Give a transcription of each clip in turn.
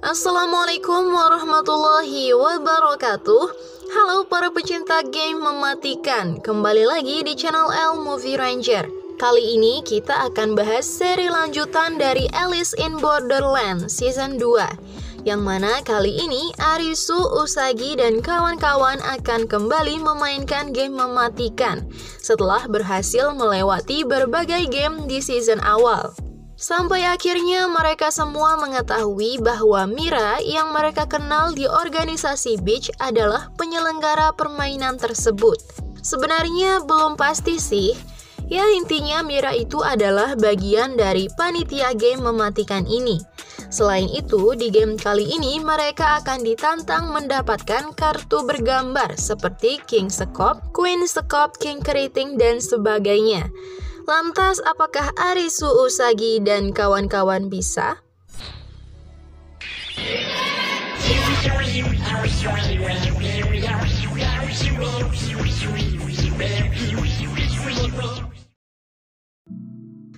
Assalamualaikum warahmatullahi wabarakatuh. Halo para pecinta game mematikan, kembali lagi di channel L Movie Ranger. Kali ini kita akan bahas seri lanjutan dari Alice in Borderland Season 2, yang mana kali ini Arisu, Usagi, dan kawan-kawan akan kembali memainkan game mematikan setelah berhasil melewati berbagai game di season awal. Sampai akhirnya mereka semua mengetahui bahwa Mira yang mereka kenal di organisasi Beach adalah penyelenggara permainan tersebut. Sebenarnya belum pasti sih. Ya intinya Mira itu adalah bagian dari panitia game mematikan ini. Selain itu, di game kali ini mereka akan ditantang mendapatkan kartu bergambar seperti King Sekop, Queen Sekop, King Keriting, dan sebagainya. Lantas, apakah Arisu, Usagi, dan kawan-kawan bisa?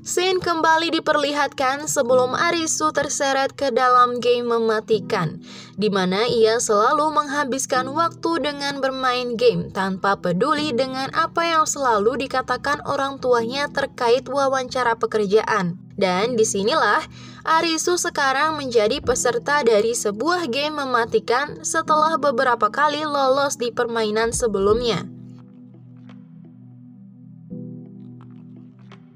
Scene kembali diperlihatkan sebelum Arisu terseret ke dalam game mematikan, di mana ia selalu menghabiskan waktu dengan bermain game tanpa peduli dengan apa yang selalu dikatakan orang tuanya terkait wawancara pekerjaan. Dan disinilah Arisu sekarang menjadi peserta dari sebuah game mematikan setelah beberapa kali lolos di permainan sebelumnya.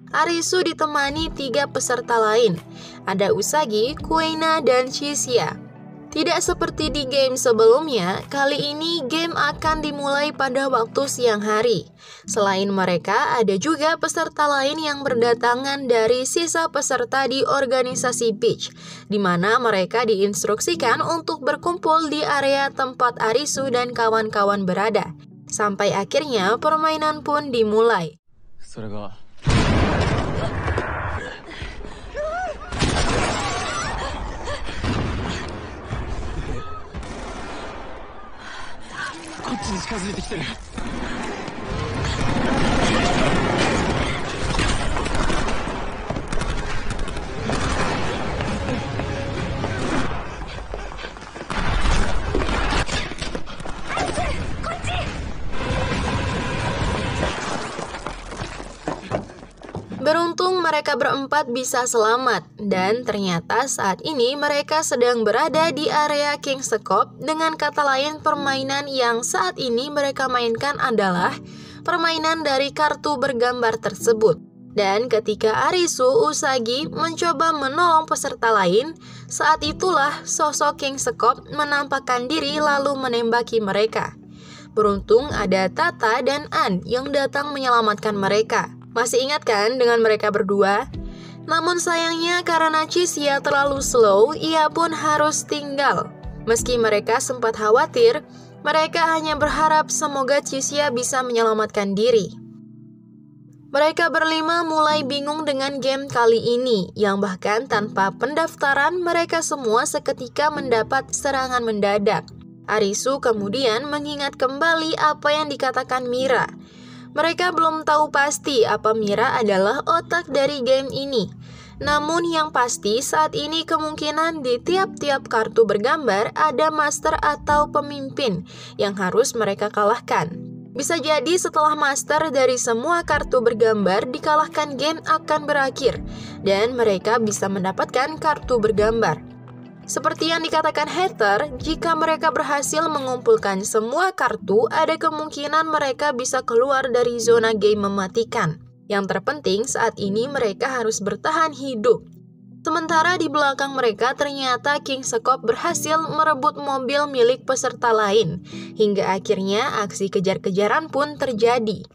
Arisu ditemani 3 peserta lain, ada Usagi, Kuina, dan Chisia. Tidak seperti di game sebelumnya, kali ini game akan dimulai pada waktu siang hari. Selain mereka, ada juga peserta lain yang berdatangan dari sisa peserta di organisasi Beach, di mana mereka diinstruksikan untuk berkumpul di area tempat Arisu dan kawan-kawan berada. Sampai akhirnya permainan pun dimulai. こっちに近づいてきてる。 Beruntung mereka berempat bisa selamat, dan ternyata saat ini mereka sedang berada di area King Sekop. Dengan kata lain, permainan yang saat ini mereka mainkan adalah permainan dari kartu bergambar tersebut. Dan ketika Arisu, Usagi mencoba menolong peserta lain, saat itulah sosok King Sekop menampakkan diri lalu menembaki mereka. Beruntung ada Tata dan An yang datang menyelamatkan mereka. Masih ingat kan dengan mereka berdua? Namun sayangnya karena Chisia terlalu slow, ia pun harus tinggal. Meski mereka sempat khawatir, mereka hanya berharap semoga Chisia bisa menyelamatkan diri. Mereka berlima mulai bingung dengan game kali ini, yang bahkan tanpa pendaftaran mereka semua seketika mendapat serangan mendadak. Arisu kemudian mengingat kembali apa yang dikatakan Mira. Mereka belum tahu pasti apa Mira adalah otak dari game ini. Namun yang pasti saat ini kemungkinan di tiap-tiap kartu bergambar ada master atau pemimpin yang harus mereka kalahkan. Bisa jadi setelah master dari semua kartu bergambar dikalahkan, game akan berakhir dan mereka bisa mendapatkan kartu bergambar. Seperti yang dikatakan Heather, jika mereka berhasil mengumpulkan semua kartu, ada kemungkinan mereka bisa keluar dari zona game mematikan. Yang terpenting saat ini mereka harus bertahan hidup. Sementara di belakang mereka ternyata King Sekop berhasil merebut mobil milik peserta lain. Hingga akhirnya aksi kejar-kejaran pun terjadi.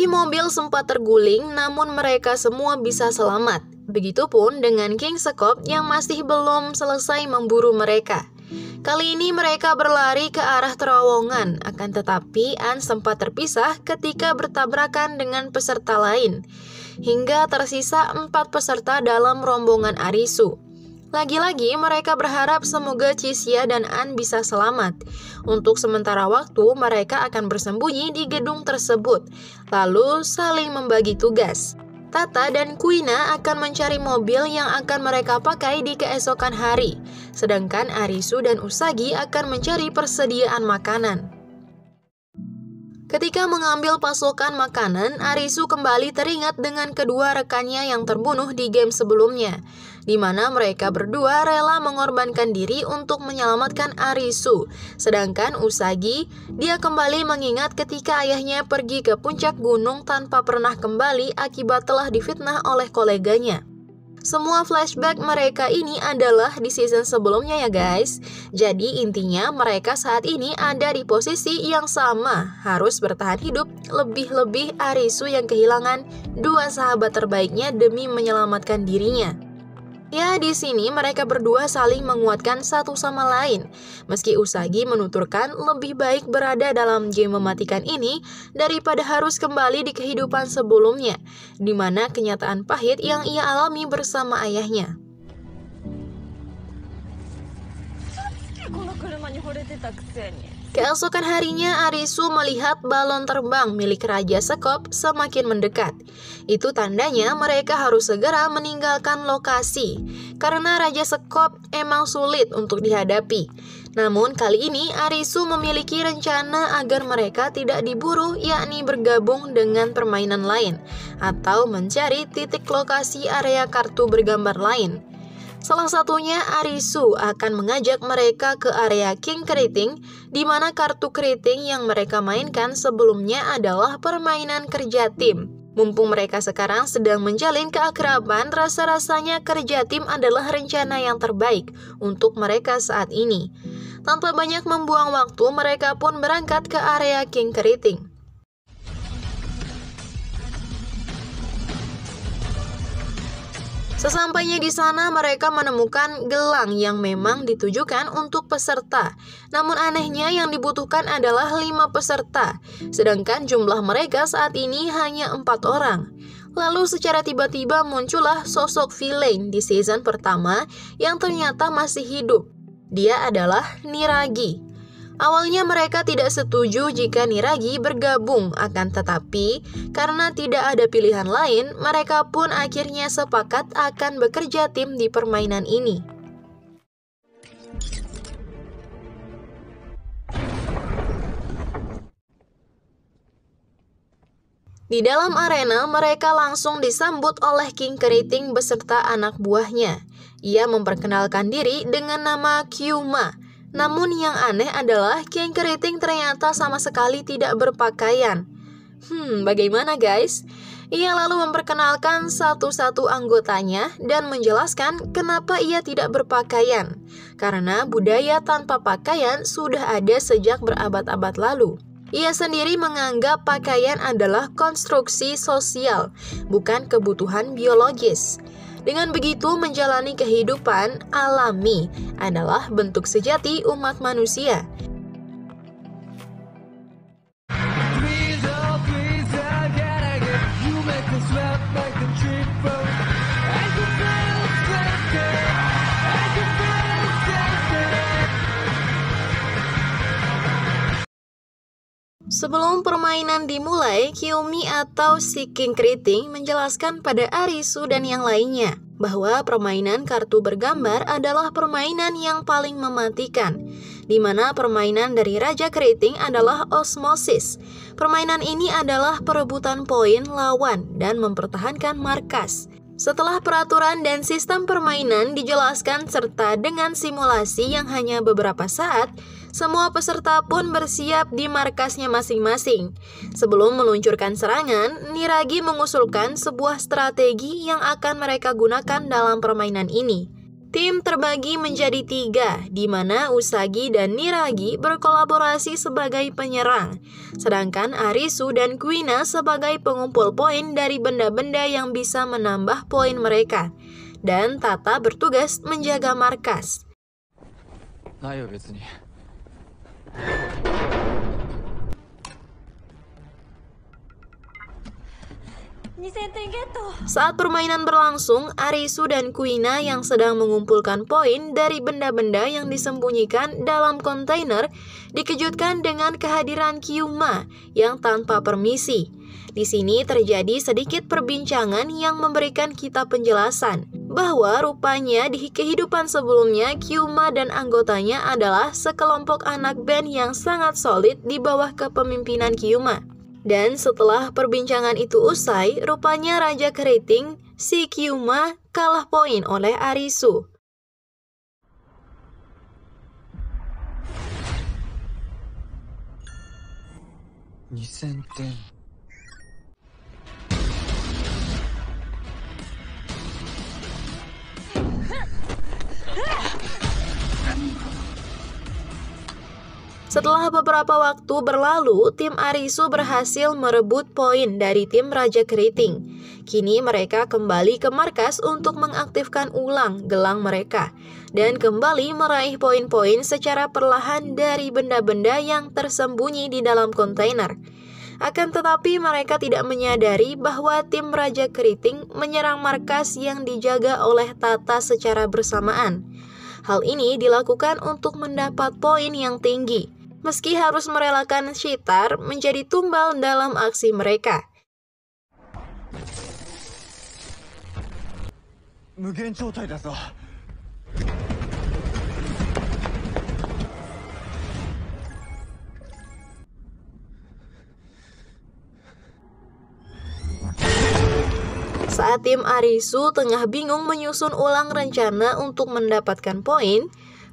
Meski mobil sempat terguling, namun mereka semua bisa selamat. Begitupun dengan King Sekop yang masih belum selesai memburu mereka. Kali ini mereka berlari ke arah terowongan, akan tetapi An sempat terpisah ketika bertabrakan dengan peserta lain. Hingga tersisa 4 peserta dalam rombongan Arisu. Lagi-lagi mereka berharap semoga Chixia dan An bisa selamat. Untuk sementara waktu mereka akan bersembunyi di gedung tersebut, lalu saling membagi tugas. Tata dan Kuina akan mencari mobil yang akan mereka pakai di keesokan hari, sedangkan Arisu dan Usagi akan mencari persediaan makanan. Ketika mengambil pasokan makanan, Arisu kembali teringat dengan kedua rekannya yang terbunuh di game sebelumnya, di mana mereka berdua rela mengorbankan diri untuk menyelamatkan Arisu. Sedangkan Usagi, dia kembali mengingat ketika ayahnya pergi ke puncak gunung tanpa pernah kembali akibat telah difitnah oleh koleganya. Semua flashback mereka ini adalah di season sebelumnya ya guys. Jadi intinya mereka saat ini ada di posisi yang sama, harus bertahan hidup, lebih-lebih Arisu yang kehilangan 2 sahabat terbaiknya demi menyelamatkan dirinya. Ya, di sini mereka berdua saling menguatkan satu sama lain. Meski Usagi menuturkan lebih baik berada dalam game mematikan ini daripada harus kembali di kehidupan sebelumnya, di mana kenyataan pahit yang ia alami bersama ayahnya. Keesokan harinya, Arisu melihat balon terbang milik Raja Sekop semakin mendekat. Itu tandanya mereka harus segera meninggalkan lokasi, karena Raja Sekop emang sulit untuk dihadapi. Namun kali ini Arisu memiliki rencana agar mereka tidak diburu, yakni bergabung dengan permainan lain, atau mencari titik lokasi area kartu bergambar lain. Salah satunya Arisu akan mengajak mereka ke area King Keriting, di mana kartu keriting yang mereka mainkan sebelumnya adalah permainan kerja tim. Mumpung mereka sekarang sedang menjalin keakraban, rasa-rasanya kerja tim adalah rencana yang terbaik untuk mereka saat ini. Tanpa banyak membuang waktu, mereka pun berangkat ke area King Keriting. Sesampainya di sana, mereka menemukan gelang yang memang ditujukan untuk peserta. Namun anehnya yang dibutuhkan adalah 5 peserta, sedangkan jumlah mereka saat ini hanya 4 orang. Lalu secara tiba-tiba muncullah sosok villain di season pertama yang ternyata masih hidup. Dia adalah Niragi. Awalnya mereka tidak setuju jika Niragi bergabung, akan tetapi karena tidak ada pilihan lain, mereka pun akhirnya sepakat akan bekerja tim di permainan ini. Di dalam arena, mereka langsung disambut oleh King Keriting beserta anak buahnya. Ia memperkenalkan diri dengan nama Kyuma. Namun yang aneh adalah King Keriting ternyata sama sekali tidak berpakaian. Bagaimana guys? Ia lalu memperkenalkan satu-satu anggotanya dan menjelaskan kenapa ia tidak berpakaian. Karena budaya tanpa pakaian sudah ada sejak berabad-abad lalu. Ia sendiri menganggap pakaian adalah konstruksi sosial, bukan kebutuhan biologis. Dengan begitu, menjalani kehidupan alami adalah bentuk sejati umat manusia. Sebelum permainan dimulai, Kyumi atau si King Keriting menjelaskan pada Arisu dan yang lainnya bahwa permainan kartu bergambar adalah permainan yang paling mematikan, di mana permainan dari Raja Keriting adalah osmosis. Permainan ini adalah perebutan poin lawan dan mempertahankan markas. Setelah peraturan dan sistem permainan dijelaskan serta dengan simulasi yang hanya beberapa saat, semua peserta pun bersiap di markasnya masing-masing. Sebelum meluncurkan serangan, Niragi mengusulkan sebuah strategi yang akan mereka gunakan dalam permainan ini. Tim terbagi menjadi 3, di mana Usagi dan Niragi berkolaborasi sebagai penyerang, sedangkan Arisu dan Kuina sebagai pengumpul poin dari benda-benda yang bisa menambah poin mereka, dan Tata bertugas menjaga markas. Ayo,別に. Saat permainan berlangsung, Arisu dan Kuina yang sedang mengumpulkan poin dari benda-benda yang disembunyikan dalam kontainer dikejutkan dengan kehadiran Kyuma yang tanpa permisi. Di sini terjadi sedikit perbincangan yang memberikan kita penjelasan bahwa rupanya di kehidupan sebelumnya Kyuma dan anggotanya adalah sekelompok anak band yang sangat solid di bawah kepemimpinan Kyuma. Dan setelah perbincangan itu usai, rupanya Raja Keriting, si Kyuma, kalah poin oleh Arisu. Setelah beberapa waktu berlalu, tim Arisu berhasil merebut poin dari tim Raja Keriting. Kini mereka kembali ke markas untuk mengaktifkan ulang gelang mereka dan kembali meraih poin-poin secara perlahan dari benda-benda yang tersembunyi di dalam kontainer. Akan tetapi mereka tidak menyadari bahwa tim Raja Keriting menyerang markas yang dijaga oleh Tata secara bersamaan. Hal ini dilakukan untuk mendapat poin yang tinggi, meski harus merelakan Shitar menjadi tumbal dalam aksi mereka. Saat tim Arisu tengah bingung menyusun ulang rencana untuk mendapatkan poin,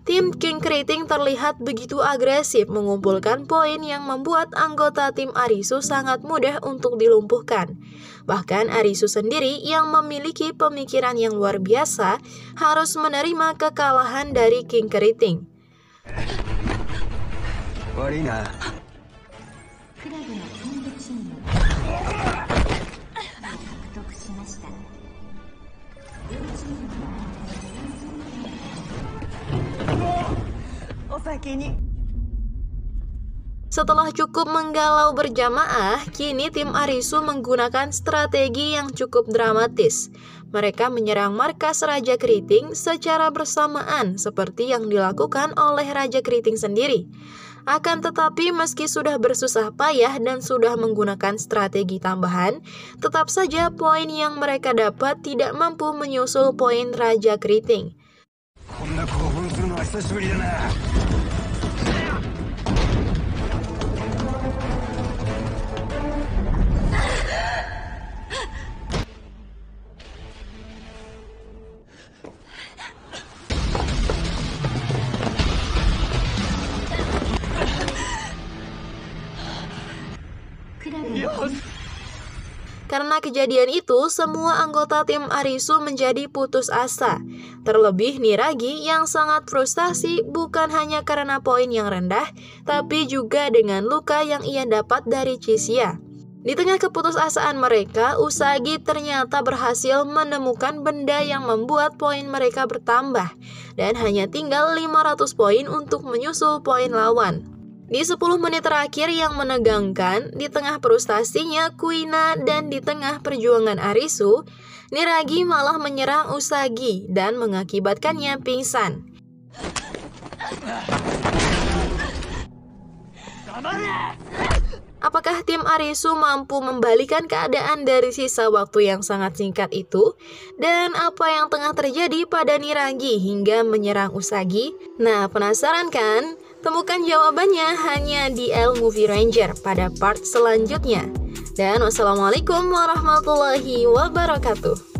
tim King Keriting terlihat begitu agresif mengumpulkan poin yang membuat anggota tim Arisu sangat mudah untuk dilumpuhkan. Bahkan Arisu sendiri yang memiliki pemikiran yang luar biasa harus menerima kekalahan dari King Keriting. Setelah cukup menggalau berjamaah, kini tim Arisu menggunakan strategi yang cukup dramatis. Mereka menyerang markas Raja Keriting secara bersamaan seperti yang dilakukan oleh Raja Keriting sendiri. Akan tetapi meski sudah bersusah payah dan sudah menggunakan strategi tambahan, tetap saja poin yang mereka dapat tidak mampu menyusul poin Raja Keriting. Karena kejadian itu, semua anggota tim Arisu menjadi putus asa. Terlebih Niragi yang sangat frustasi bukan hanya karena poin yang rendah, tapi juga dengan luka yang ia dapat dari Chishia. Di tengah keputusasaan mereka, Usagi ternyata berhasil menemukan benda yang membuat poin mereka bertambah, dan hanya tinggal 500 poin untuk menyusul poin lawan. Di 10 menit terakhir yang menegangkan, di tengah frustasinya Kuina dan di tengah perjuangan Arisu, Niragi malah menyerang Usagi dan mengakibatkannya pingsan. Apakah tim Arisu mampu membalikan keadaan dari sisa waktu yang sangat singkat itu? Dan apa yang tengah terjadi pada Niragi hingga menyerang Usagi? Nah, penasaran kan? Temukan jawabannya hanya di L Movie Ranger pada part selanjutnya. Dan wassalamualaikum warahmatullahi wabarakatuh.